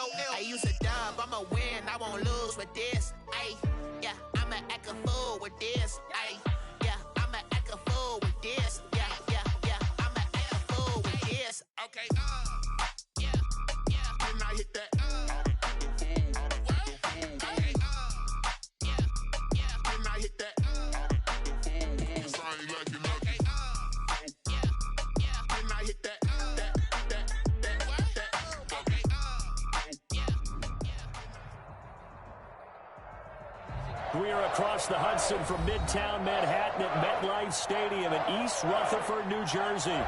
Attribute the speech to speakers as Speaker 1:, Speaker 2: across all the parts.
Speaker 1: I use a dub, I'ma win, I won't lose with this. Ay, yeah, I'ma act a fool with this. Ay, yeah, I'ma act a fool with this. Yeah, I'ma act a fool with this. Okay, yeah, can I hit that? Okay, yeah, can I hit that? Cause I ain't like it. Okay, yeah, can I hit that?
Speaker 2: We are across the Hudson from Midtown Manhattan at MetLife Stadium in East Rutherford, New Jersey.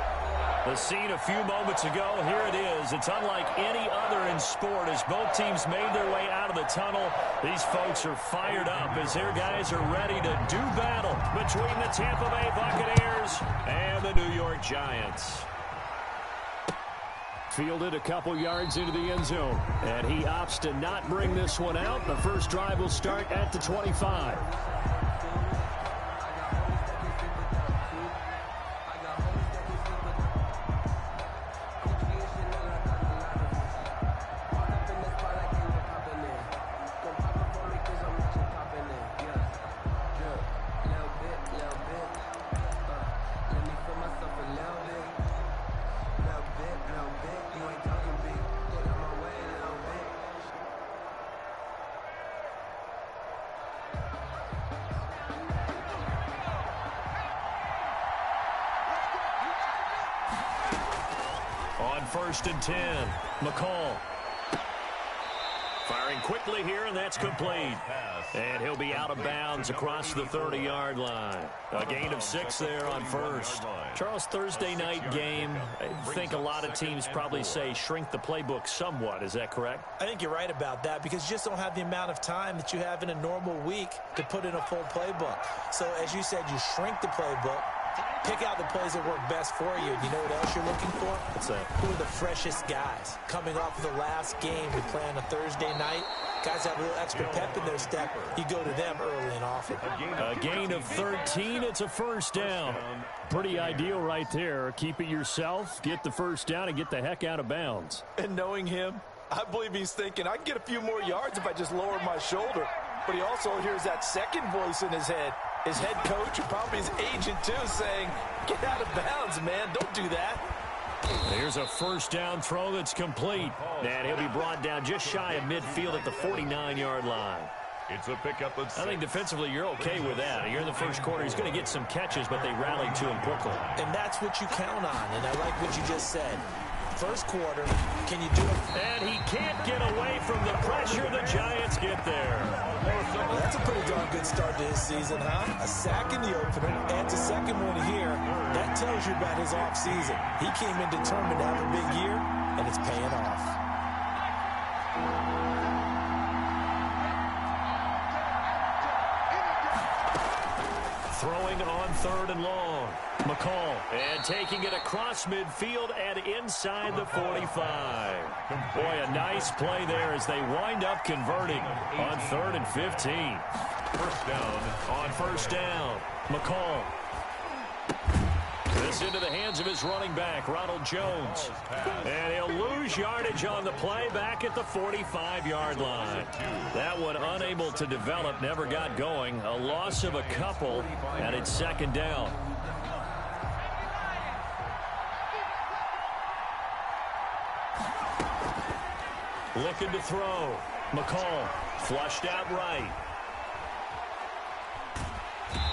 Speaker 2: The scene a few moments ago, here it is. It's unlike any other in sport as both teams made their way out of the tunnel. These folks are fired up as their guys are ready to do battle between the Tampa Bay Buccaneers and the New York Giants. Fielded a couple yards into the end zone, and he opts to not bring this one out. The first drive will start at the 25. On 1st and 10, McCall. Firing quickly here, and that's complete. And he'll be out of bounds across the 30-yard line. A gain of 6 there on first. Charles, Thursday night game, I think a lot of teams probably say shrink the playbook somewhat. Is that correct?
Speaker 3: I think you're right about that because you just don't have the amount of time that you have in a normal week to put in a full playbook. So, as you said, you shrink the playbook. Pick out the plays that work best for you. You know what else you're looking for?
Speaker 2: What's that?
Speaker 3: Who are the freshest guys? Coming off of the last game, we play on a Thursday night. Guys have a little extra pep in their step. You go to them early and often.
Speaker 2: A gain of 13. It's a first down. Pretty ideal right there. Keep it yourself, get the first down, and get the heck out of bounds.
Speaker 3: And knowing him, I believe he's thinking, I can get a few more yards if I just lower my shoulder. But he also hears that second voice in his head. His head coach, or probably his agent too, saying, get out of bounds, man. Don't do that.
Speaker 2: There's a first down throw that's complete. And he'll be brought down just shy of midfield at the 49-yard line.
Speaker 4: It's a pickup of 6.
Speaker 2: I think defensively you're okay with that. You're in the first quarter. He's going to get some catches, but they rallied to him quickly.
Speaker 3: And that's what you count on, and I like what you just said. First quarter, can you do it?
Speaker 2: And he can't get away from the pressure. The Giants get there.
Speaker 3: Well, that's a pretty darn good start to his season, huh? A sack in the opener, adds a second one here. That tells you about his offseason. He came in determined to have a big year, and it's paying off.
Speaker 2: Throwing on 3rd and long. McCall, and taking it across midfield and inside the 45. Boy, a nice play there as they wind up converting on 3rd and 15.
Speaker 4: First down.
Speaker 2: On first down, McCall. This into the hands of his running back, Ronald Jones. And he'll lose yardage on the play back at the 45-yard line. That one unable to develop, never got going. A loss of a couple, and it's second down. Looking to throw. McCall flushed out right.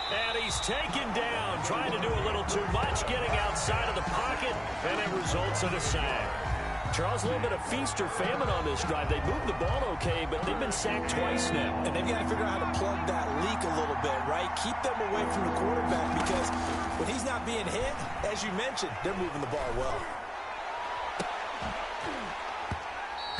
Speaker 2: And he's taken down, trying to do a little too much, getting outside of the pocket, and it results in a sack. Charles, a little bit of feast or famine on this drive. They moved the ball okay, but they've been sacked twice now.
Speaker 3: And they've got to figure out how to plug that leak a little bit, right? Keep them away from the quarterback because when he's not being hit, as you mentioned, they're moving the ball well.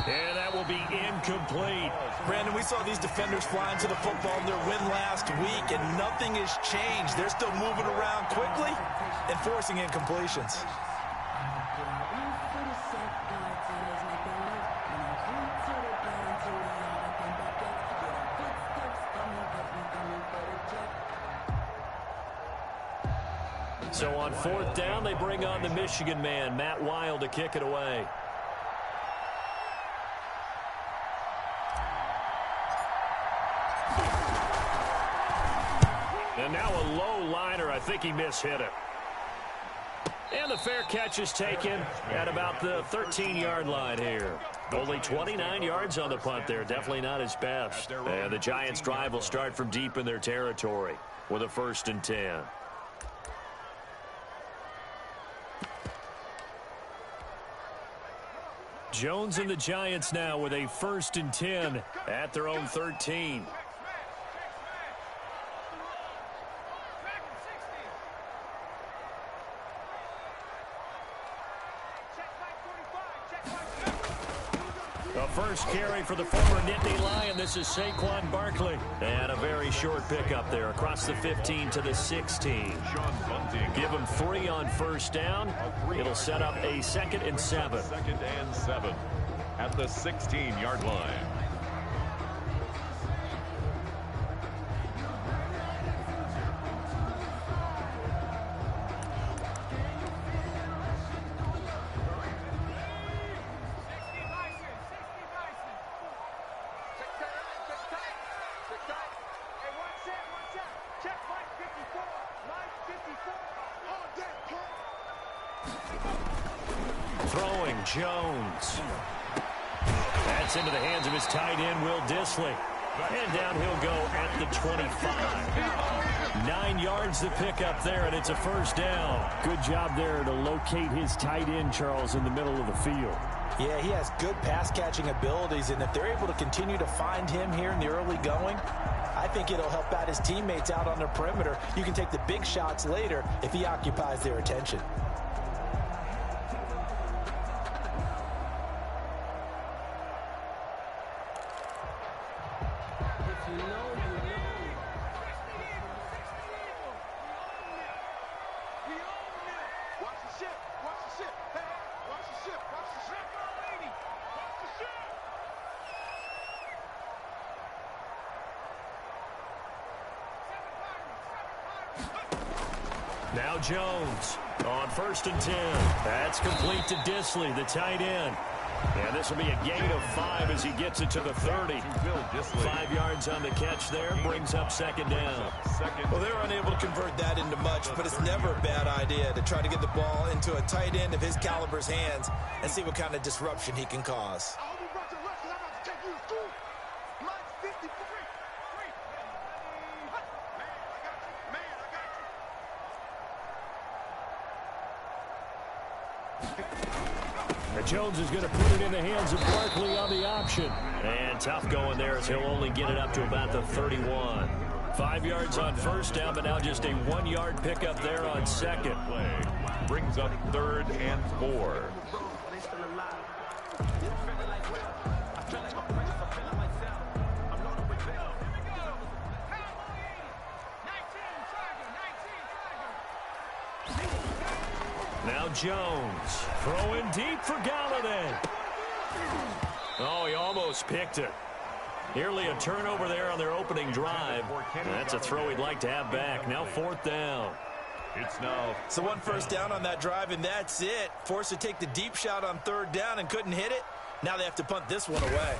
Speaker 2: And that will be incomplete.
Speaker 3: Brandon, we saw these defenders flying to the football in their win last week, and nothing has changed. They're still moving around quickly and forcing incompletions.
Speaker 2: So on 4th down, they bring on the Michigan man, Matt Wild, to kick it away. And now a low liner. I think he mishit it. And the fair catch is taken at about the 13-yard line here. Only 29 yards on the punt there. Definitely not his best. And the Giants' drive will start from deep in their territory with a 1st and 10. Jones and the Giants now with a 1st and 10 at their own 13. A first carry for the former Nittany Lion. This is Saquon Barkley. And a very short pickup there across the 15 to the 16. Give him 3 on 1st down. It'll set up a 2nd and 7.
Speaker 4: 2nd and 7 at the 16-yard line.
Speaker 2: Throwing Jones. That's into the hands of his tight end, Will Dissly. And down he'll go at the 25. 9 yards to pick up there, and it's a 1st down.
Speaker 5: Good job there to locate his tight end, Charles, in the middle of the field.
Speaker 3: Yeah, he has good pass-catching abilities, and if they're able to continue to find him here in the early going, I think it'll help out his teammates out on the perimeter. You can take the big shots later if he occupies their attention.
Speaker 2: Now Jones on 1st and 10. That's complete to Dissly, the tight end. And this will be a gain of 5 as he gets it to the 30. 5 yards on the catch there, brings up 2nd down.
Speaker 6: Well, they're unable to convert that into much, but it's never a bad idea to try to get the ball into a tight end of his caliber's hands and see what kind of disruption he can cause.
Speaker 2: Jones is going to put it in the hands of Barkley on the option. And tough going there as he'll only get it up to about the 31. 5 yards on 1st down, but now just a 1-yard pickup there on 2nd.
Speaker 4: Brings up 3rd and 4.
Speaker 2: Now Jones throwing deep for Galladay. Oh, he almost picked it. Nearly a turnover there on their opening drive. That's a throw he'd like to have back. Now 4th down.
Speaker 6: So 1 1st down on that drive, and that's it. Forced to take the deep shot on 3rd down and couldn't hit it. Now they have to punt this one away.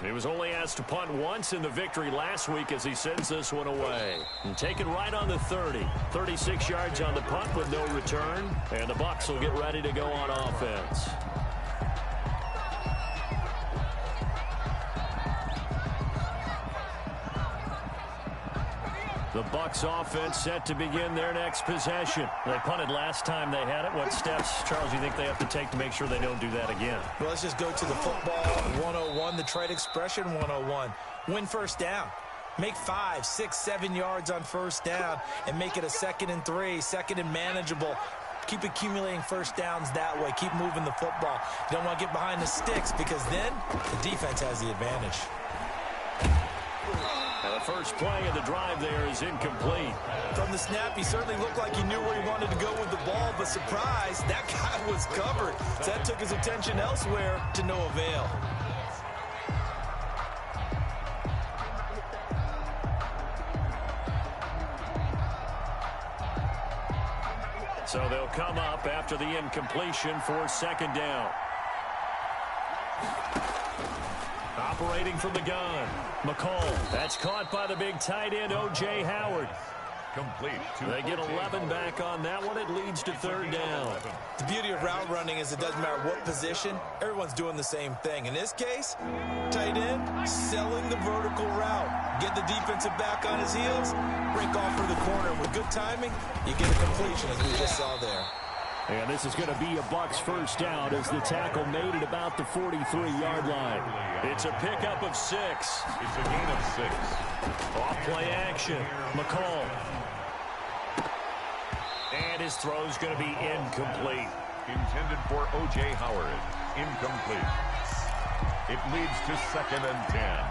Speaker 2: He was only asked to punt once in the victory last week as he sends this one away. And taken right on the 30. 36 yards on the punt with no return. And the Bucs will get ready to go on offense. The Bucs offense set to begin their next possession. They punted last time they had it. What steps, Charles, you think they have to take to make sure they don't do that again?
Speaker 6: Well, let's just go to the football 101, the trade expression 101. Win 1st down. Make 5, 6, 7 yards on 1st down and make it a 2nd and 3, 2nd and manageable. Keep accumulating 1st downs that way. Keep moving the football. You don't want to get behind the sticks because then the defense has the advantage.
Speaker 2: The first play of the drive there is incomplete.
Speaker 6: From the snap, he certainly looked like he knew where he wanted to go with the ball, but surprise, that guy was covered. So that took his attention elsewhere to no avail.
Speaker 2: So they'll come up after the incompletion for 2nd down. Operating from the gun. McCall. That's caught by the big tight end, O.J. Howard.
Speaker 4: Complete.
Speaker 2: They get 11 back on that one. It leads to third down.
Speaker 6: The beauty of route running is it doesn't matter what position. Everyone's doing the same thing. In this case, tight end, selling the vertical route. Get the defensive back on his heels, break off for the corner. With good timing, you get a completion, as we just saw there.
Speaker 5: And this is going to be a Bucs first down as the tackle made it about the 43-yard line.
Speaker 2: It's a pickup of 6.
Speaker 4: It's a gain of 6.
Speaker 2: Off play action. McCall. And his throw's going to be incomplete.
Speaker 4: Intended for O.J. Howard. Incomplete. It leads to 2nd and 10.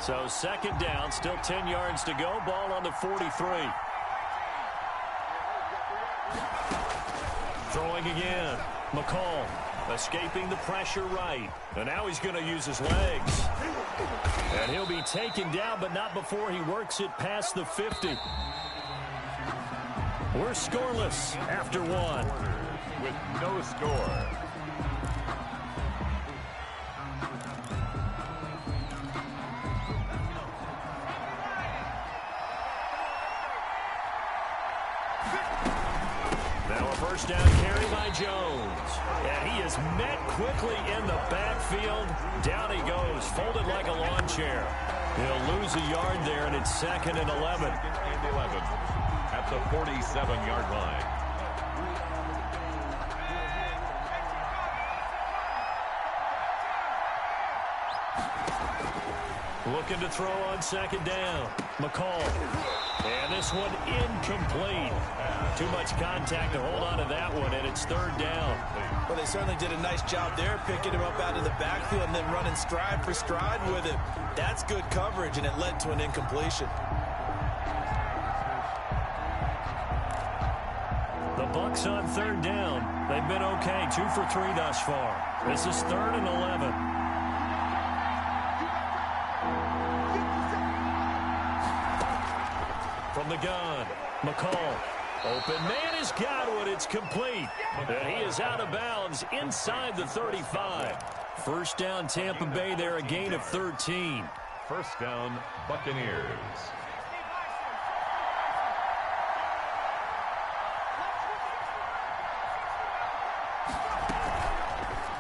Speaker 2: So 2nd down, still 10 yards to go. Ball on the 43. Throwing again. McCall escaping the pressure right. And now he's going to use his legs. And he'll be taken down, but not before he works it past the 50. We're scoreless after 1.
Speaker 4: With no score.
Speaker 2: First down carry by Jones. And he is met quickly in the backfield. Down he goes, folded like a lawn chair. He'll lose a yard there, and it's 2nd and 11.
Speaker 4: 2nd and 11 at the 47-yard line.
Speaker 2: Looking to throw on 2nd down. McCall. And this one incomplete. Too much contact to hold on to that one, and it's 3rd down.
Speaker 6: Well, they certainly did a nice job there, picking him up out of the backfield and then running stride for stride with him. That's good coverage, and it led to an incompletion.
Speaker 2: The Bucs on 3rd down. They've been okay, 2 for 3 thus far. This is 3rd and 11. From the gun, McCall. Open man is Godwin. It's complete. And he is out of bounds inside the 35. First down, Tampa Bay there, a gain of 13.
Speaker 4: First down, Buccaneers.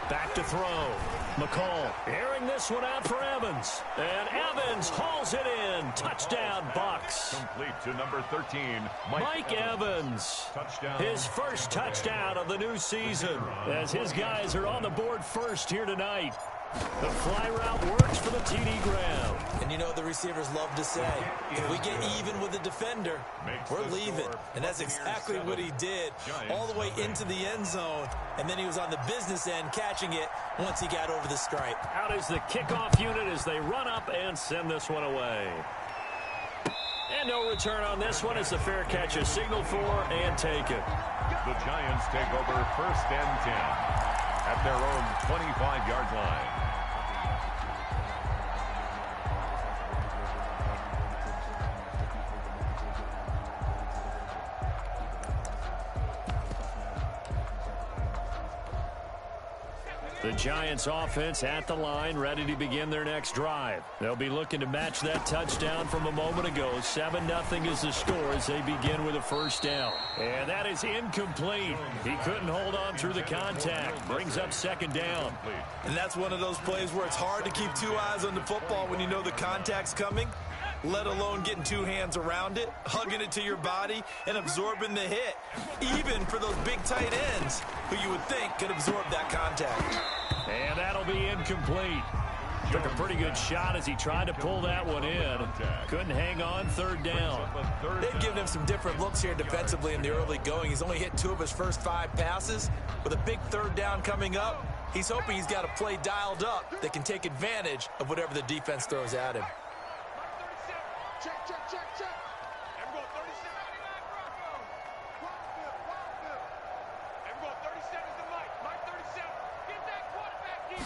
Speaker 2: Back to throw. McCall airing this one out for Evans. And Evans hauls it in. Touchdown, Bucs.
Speaker 4: Complete to number 13,
Speaker 2: Mike Evans.
Speaker 4: Touchdown.
Speaker 2: His first touchdown of the new season as his guys are on the board first here tonight. The fly route works for the TD ground.
Speaker 6: And you know the receivers love to say, if we get even with the defender, we're leaving. And that's exactly what he did, all the way into the end zone. And then he was on the business end catching it once he got over the stripe.
Speaker 2: Out is the kickoff unit as they run up and send this one away. And no return on this one as the fair catch is signaled for and taken.
Speaker 4: The Giants take over 1st and 10 at their own 25-yard line.
Speaker 2: The Giants offense at the line, ready to begin their next drive. They'll be looking to match that touchdown from a moment ago. 7-0 is the score as they begin with a first down. And that is incomplete. He couldn't hold on through the contact. Brings up 2nd down.
Speaker 6: And that's one of those plays where it's hard to keep 2 eyes on the football when you know the contact's coming, let alone getting 2 hands around it, hugging it to your body, and absorbing the hit, even for those big tight ends who you would think could absorb that contact.
Speaker 2: And that'll be incomplete. Took a pretty good shot as he tried to pull that one in. Couldn't hang on. 3rd down.
Speaker 6: They've given him some different looks here defensively in the early going. He's only hit 2 of his first 5 passes. With a big 3rd down coming up, he's hoping he's got a play dialed up that can take advantage of whatever the defense throws at him.
Speaker 7: Check. Everyone, 37. Everyone, 37 is the mic. Mic 37. Get that quarterback deep.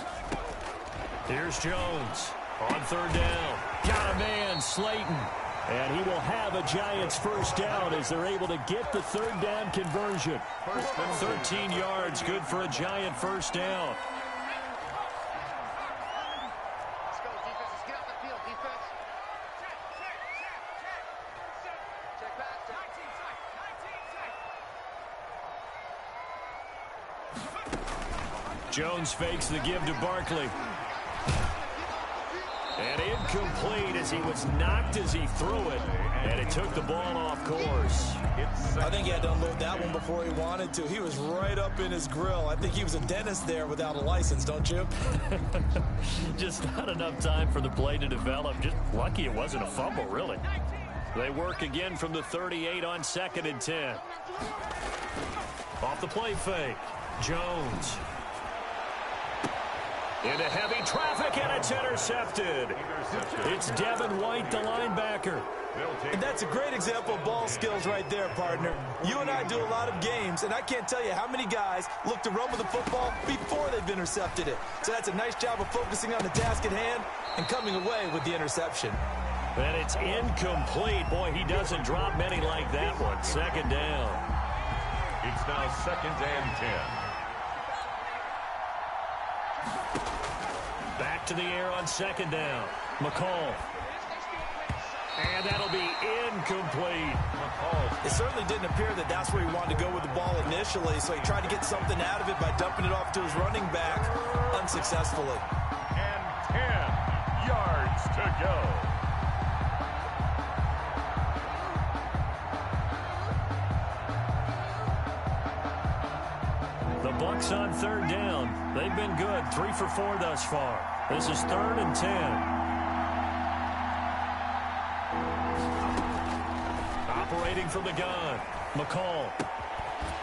Speaker 2: Here's Jones on 3rd down. Got a man, Slayton.
Speaker 5: And he will have a Giants first down as they're able to get the third down conversion.
Speaker 2: 13 yards, good for a Giant first down.
Speaker 7: Let's go, defense. Let's get off the field, defense. Check back. 19 tight.
Speaker 2: Jones fakes the give to Barkley. And incomplete as he was knocked as he threw it. And it took the ball off course.
Speaker 6: I think he had to unload that one before he wanted to. He was right up in his grill. I think he was a dentist there without a license, don't you?
Speaker 2: Just not enough time for the play to develop. Just lucky it wasn't a fumble, really. They work again from the 38 on 2nd and 10. Off the play fake. Jones. Into heavy traffic, and it's intercepted. It's Devin White, the linebacker.
Speaker 6: And that's a great example of ball skills right there, partner. You and I do a lot of games, and I can't tell you how many guys look to run with the football before they've intercepted it. So that's a nice job of focusing on the task at hand and coming away with the interception.
Speaker 2: And it's incomplete. Boy, he doesn't drop many like that one. 2nd down.
Speaker 4: It's now 2nd and 10.
Speaker 2: Back to the air on 2nd down. McCall. And that'll be incomplete.
Speaker 6: It certainly didn't appear that that's where he wanted to go with the ball initially, so he tried to get something out of it by dumping it off to his running back unsuccessfully.
Speaker 4: And 10 yards to go.
Speaker 2: The Bucs on 3rd down. They've been good. 3 for 4 thus far. This is 3rd and 10. Operating from the gun. McCall.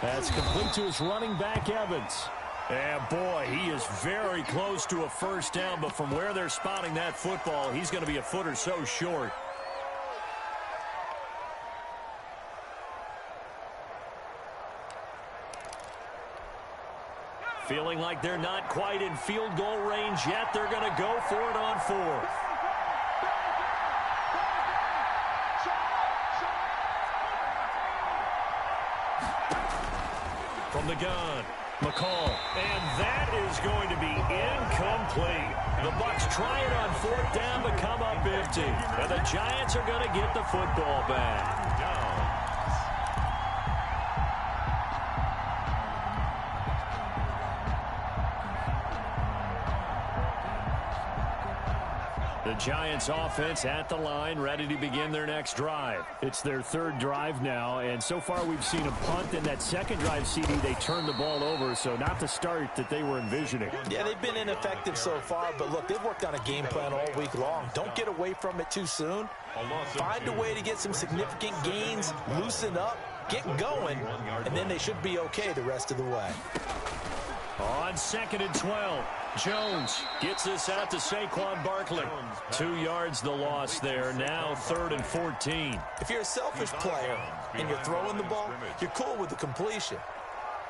Speaker 5: That's complete to his running back, Evans.
Speaker 2: And boy, he is very close to a first down, but from where they're spotting that football, he's going to be a foot or so short. Feeling like they're not quite in field goal range yet. They're going to go for it on 4th. From the gun, McCall. And that is going to be incomplete. The Bucs try it on 4th down but come up empty. And the Giants are going to get the football back. The Giants offense at the line, ready to begin their next drive.
Speaker 5: It's their 3rd drive now, and so far we've seen a punt. In that 2nd drive, CD, they turned the ball over, so not the start that they were envisioning.
Speaker 6: Yeah, they've been ineffective so far, but look, they've worked on a game plan all week long. Don't get away from it too soon. Find a way to get some significant gains, loosen up, get going, and then they should be okay the rest of the way.
Speaker 2: On 2nd and 12, Jones gets this out to Saquon Barkley. 2 yards the loss there. Now 3rd and 14.
Speaker 6: If you're a selfish player and you're throwing the ball, you're cool with the completion.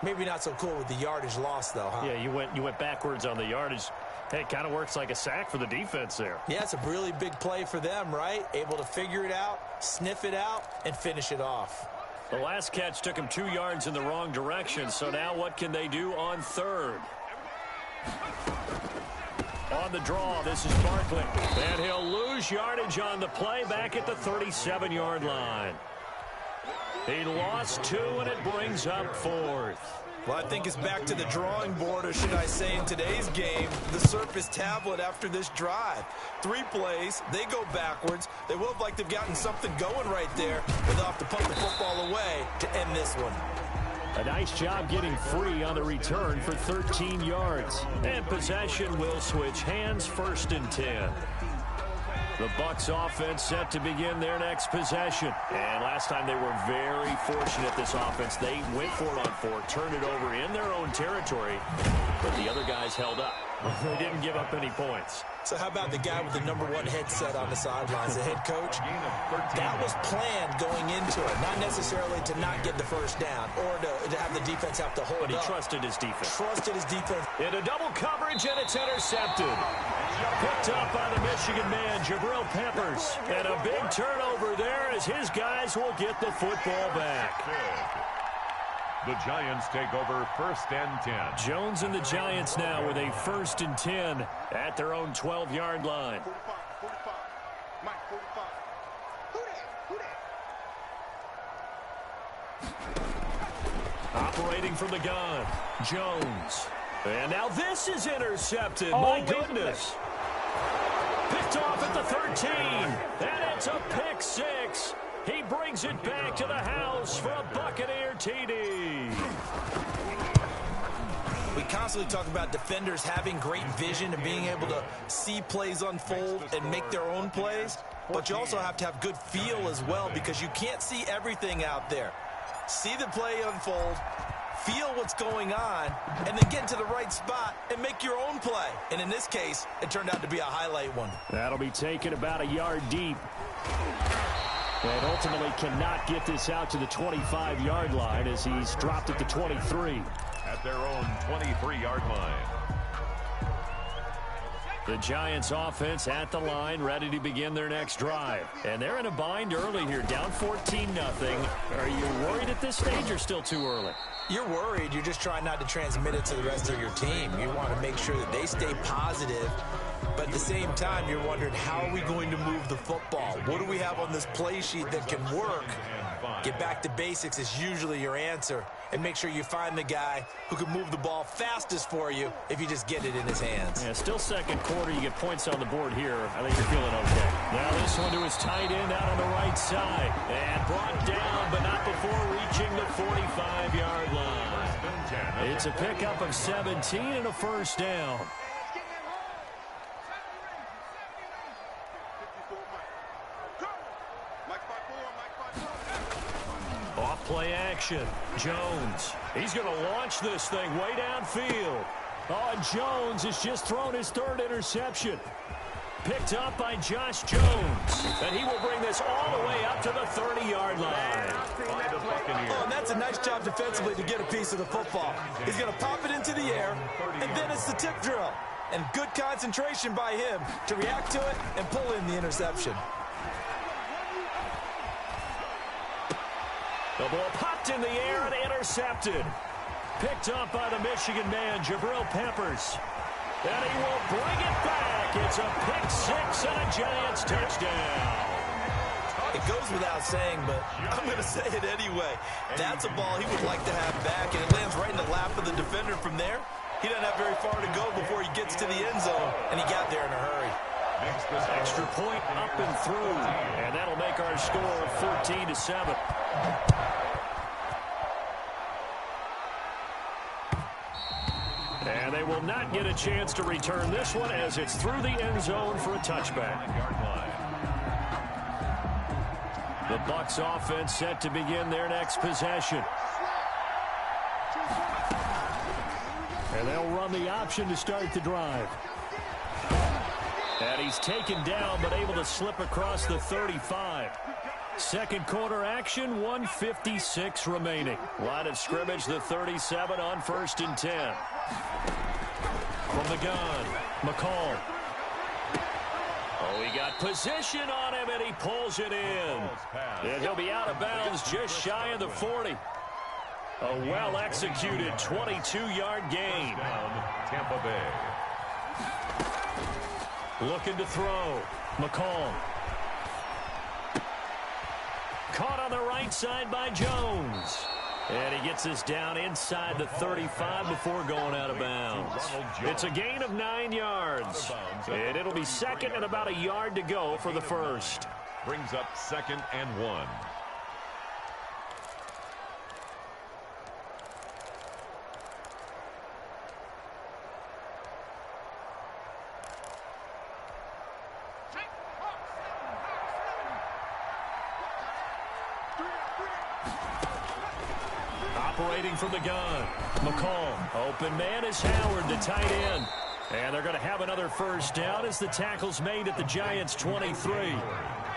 Speaker 6: Maybe not so cool with the yardage loss, though, huh?
Speaker 2: Yeah, you went backwards on the yardage. Hey, it kind of works like a sack for the defense there.
Speaker 6: Yeah, it's a really big play for them, right? Able to figure it out, sniff it out, and finish it off.
Speaker 2: The last catch took him 2 yards in the wrong direction, so now what can they do on 3rd? On the draw, this is Barkley. And he'll lose yardage on the play back at the 37-yard line. He lost 2, and it brings up 4th.
Speaker 6: Well, I think it's back to the drawing board, or should I say in today's game, the Surface tablet after this drive. 3 plays, they go backwards. They will look like they've gotten something going right there, but they'll have to punt the football away to end this one.
Speaker 5: A nice job getting free on the return for 13 yards.
Speaker 2: And possession will switch hands, 1st and 10. The Bucs offense set to begin their next possession. And last time they were very fortunate, this offense. They went for it on 4, turned it over in their own territory, but the other guys held up. They didn't give up any points.
Speaker 6: So how about the guy with the #1 headset on the sidelines, the head coach? That was planned going into it, not necessarily to not get the first down or to have the defense have to hold up.
Speaker 2: But he trusted his defense.
Speaker 6: Trusted his defense.
Speaker 2: Into double coverage, and it's intercepted. Picked up by the Michigan man, Jabril Peppers. And a big turnover over there as his guys will get the football back.
Speaker 4: The Giants take over 1st and 10.
Speaker 2: Jones and the Giants now with a 1st and 10 at their own 12-yard line.
Speaker 7: 45. Mike, 45. Who that?
Speaker 2: Operating from the gun, Jones. And now this is intercepted.
Speaker 5: Oh,
Speaker 2: My goodness. Picked off at the 13. And it's a pick 6. He brings it back to the house for a Buccaneer TD.
Speaker 6: We constantly talk about defenders having great vision and being able to see plays unfold and make their own plays. But you also have to have good feel as well because you can't see everything out there. See the play unfold, feel what's going on, and then get to the right spot and make your own play. And in this case, it turned out to be a highlight one.
Speaker 5: That'll be taken about a yard deep. And ultimately cannot get this out to the 25-yard line as he's dropped at the 23.
Speaker 4: At their own 23-yard line.
Speaker 2: The Giants offense at the line, ready to begin their next drive. And they're in a bind early here, down 14-0. Are you worried at this stage or still too early?
Speaker 6: You're worried. You're just trying not to transmit it to the rest of your team. You want to make sure that they stay positive. But at the same time, you're wondering, how are we going to move the football? What do we have on this play sheet that can work? Get back to basics is usually your answer. And make sure you find the guy who can move the ball fastest for you if you just get it in his hands.
Speaker 2: Yeah, still second quarter. You get points on the board here. I think you're feeling okay. Now this one to his tight end out on the right side. And brought down, but not before reaching the 45-yard line. It's a pickup of 17 and a 1st down. Off-play action. Jones. He's going to launch this thing way downfield. Oh, and Jones has just thrown his 3rd interception. Picked up by Josh Jones. And he will bring this all the way up to the 30-yard line.
Speaker 6: Oh, and that's a nice job defensively to get a piece of the football. He's going to pop it into the air, and then it's the tip drill. And good concentration by him to react to it and pull in the interception.
Speaker 2: The ball popped in the air and intercepted. Picked up by the Michigan man, Jabril Peppers. And he will bring it back. It's a pick 6 and a Giants touchdown.
Speaker 6: It goes without saying, but I'm going to say it anyway. That's a ball he would like to have back, and it lands right in the lap of the defender from there. He doesn't have very far to go before he gets to the end zone, and he got there in a hurry.
Speaker 2: Extra point up and through. And that'll make our score 14-7. And they will not get a chance to return this one as it's through the end zone for a touchback. The Bucs offense set to begin their next possession. And they'll run the option to start the drive. And he's taken down but able to slip across the 35. Second quarter action, 1:56 remaining. Line of scrimmage, the 37 on 1st and 10. From the gun, McCall. Oh, he got position on him, and he pulls it in. And he'll be out of bounds just shy of the 40. A well-executed 22-yard gain.
Speaker 4: Tampa Bay.
Speaker 2: Looking to throw. McCall. Caught on the right side by Jones. And he gets this down inside the 35 before going out of bounds. It's a gain of 9 yards. And it'll be 2nd and about a yard to go for the 1st.
Speaker 4: Brings up 2nd and 1.
Speaker 2: Operating from the gun. McCall. Open man is Howard, the tight end. And they're going to have another 1st down as the tackle's made at the Giants' 23.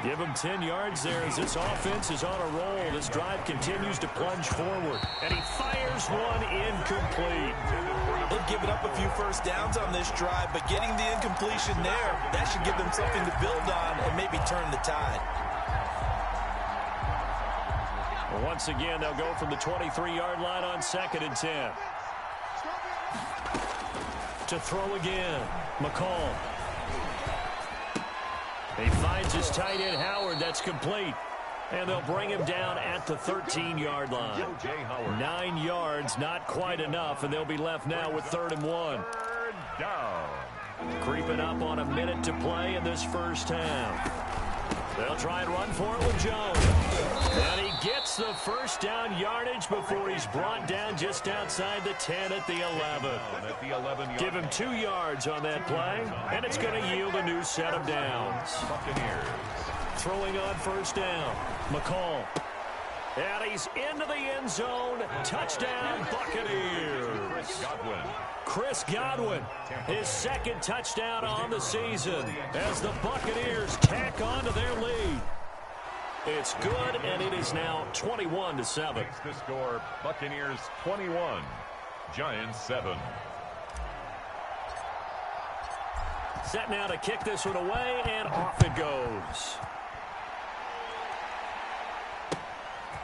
Speaker 2: Give him 10 yards there as this offense is on a roll. This drive continues to plunge forward. And he fires one incomplete.
Speaker 6: They've given up a few 1st downs on this drive, but getting the incompletion there, that should give them something to build on and maybe turn the tide.
Speaker 2: Once again, they'll go from the 23-yard line on 2nd and 10. To throw again, McCall. He finds his tight end, Howard. That's complete. And they'll bring him down at the 13-yard line. 9 yards, not quite enough, and they'll be left now with 3rd and 1.
Speaker 4: Third down.
Speaker 2: Creeping up on a minute to play in this first half. They'll try and run for it with Jones. And he gets the first down yardage before he's brought down just outside the 10 at the 11. Give him 2 yards on that play, and it's going to yield a new set of downs.
Speaker 4: Buccaneers.
Speaker 2: Throwing on first down, McCall. And he's into the end zone. Touchdown, Buccaneers. Chris Godwin, his 2nd touchdown on the season as the Buccaneers tack on to their lead. It's good, and it is now 21-7.
Speaker 4: Makes the score, Buccaneers 21, Giants 7.
Speaker 2: Set now to kick this one away, and off it goes.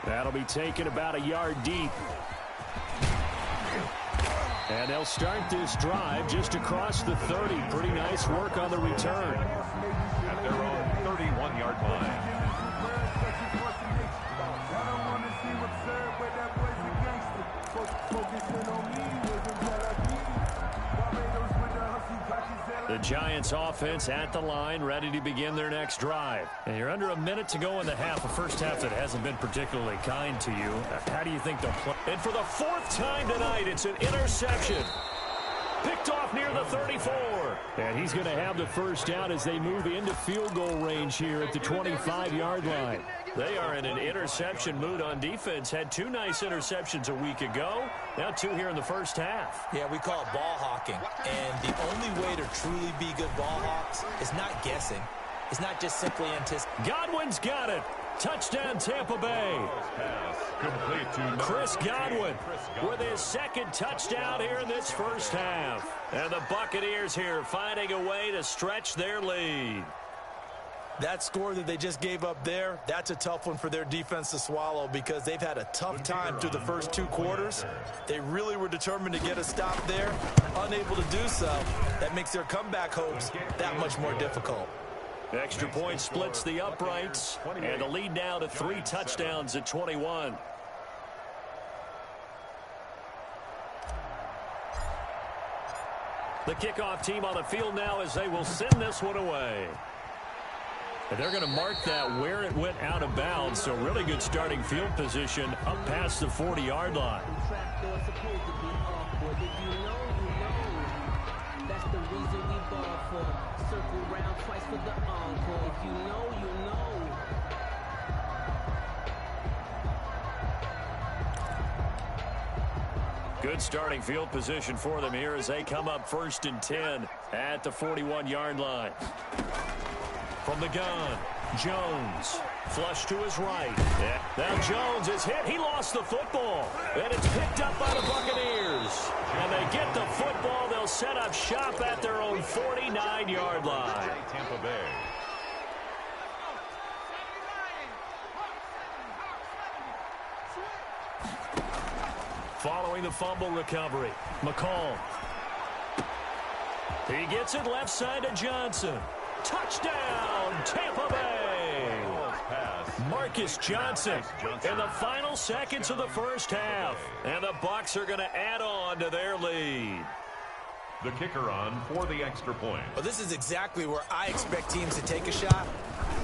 Speaker 2: That'll be taken about a yard deep. And they'll start this drive just across the 30. Pretty nice work on the return.
Speaker 4: At their own 31-yard line.
Speaker 2: The Giants offense at the line, ready to begin their next drive. And you're under a minute to go in the half, a first half that hasn't been particularly kind to you. How do you think they'll play? And for the 4th time tonight, it's an interception. Picked off near the 34. And he's going to have the first down as they move into field goal range here at the 25-yard line. They are in an interception mood on defense. Had 2 nice interceptions a week ago. Now 2 here in the first half.
Speaker 6: Yeah, we call it ball hawking. And the only way to truly be good ball hawks is not guessing. It's not just simply anticipating.
Speaker 2: Godwin's got it. Touchdown, Tampa Bay.
Speaker 4: Complete to
Speaker 2: Chris Godwin with his 2nd touchdown here in this first half. And the Buccaneers here finding a way to stretch their lead.
Speaker 6: That score that they just gave up there, that's a tough one for their defense to swallow because they've had a tough time through the first 2 quarters. They really were determined to get a stop there, unable to do so. That makes their comeback hopes that much more difficult.
Speaker 2: Extra point splits the uprights, and the lead now to 3 touchdowns at 21. The kickoff team on the field now as they will send this one away. And they're going to mark that where it went out of bounds, so really good starting field position up past the 40-yard line. Good starting field position for them here as they come up 1st and 10 at the 41-yard line. From the gun, Jones, flush to his right. Yeah. Now Jones is hit. He lost the football. And it's picked up by the Buccaneers. And they get the football. They'll set up shop at their own 49-yard line.
Speaker 4: Tampa Bay.
Speaker 2: Following the fumble recovery, McCall. He gets it left side to Johnson. Touchdown, Tampa Bay. Marcus Johnson in the final seconds of the first half. And the Bucs are going to add on to their lead.
Speaker 4: The kicker on for the extra point.
Speaker 6: Well, this is exactly where I expect teams to take a shot.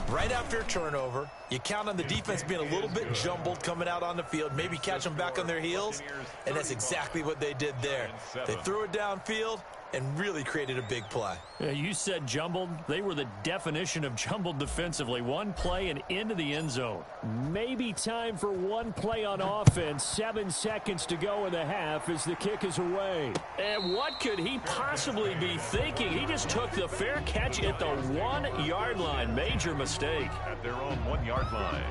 Speaker 6: Right after a turnover, you count on the defense being a little bit jumbled coming out on the field, maybe catch them back on their heels, and that's exactly what they did there. They threw it downfield and really created a big play.
Speaker 2: Yeah, you said jumbled. They were the definition of jumbled defensively. One play and into the end zone. Maybe time for one play on offense. 7 seconds to go in the half as the kick is away. And what could he possibly be thinking? He just took the fair catch at the 1-yard line. Major mistake.
Speaker 4: At their own 1-yard line.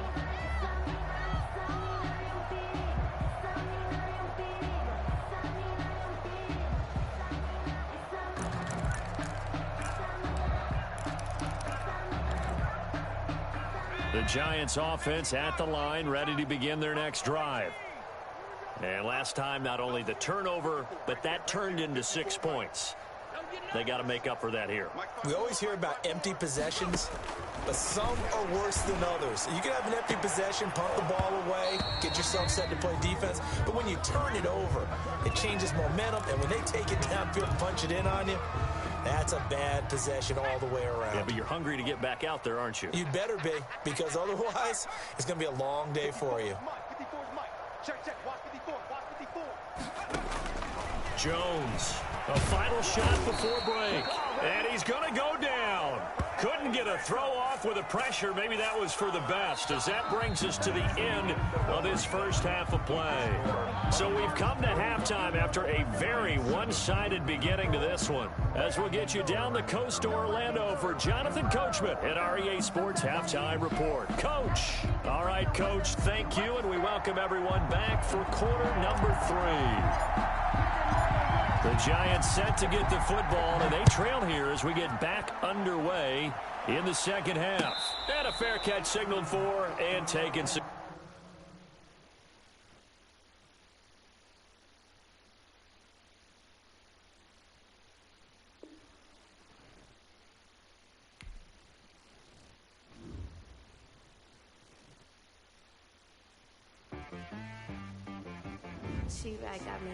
Speaker 2: The Giants offense at the line, ready to begin their next drive. And last time, not only the turnover, but that turned into 6 points. They got to make up for that here.
Speaker 6: We always hear about empty possessions, but some are worse than others. You can have an empty possession, punt the ball away, get yourself set to play defense, but when you turn it over, it changes momentum, and when they take it downfield and punch it in on you, that's a bad possession all the way around.
Speaker 2: Yeah, but you're hungry to get back out there, aren't you?
Speaker 6: You better be, because otherwise, it's going to be a long day for you.
Speaker 2: Jones, a final shot before break, and he's going to go down. Couldn't get a throw off with the pressure. Maybe that was for the best, as that brings us to the end of this first half of play. So we've come to halftime after a very one-sided beginning to this one, as we'll get you down the coast to Orlando for Jonathan Coachman at our EA Sports Halftime Report. Coach. All right, Coach, thank you, and we welcome everyone back for quarter number 3. The Giants set to get the football, and they trail here as we get back underway in the second half. And a fair catch signaled for and taken.
Speaker 8: She back got me.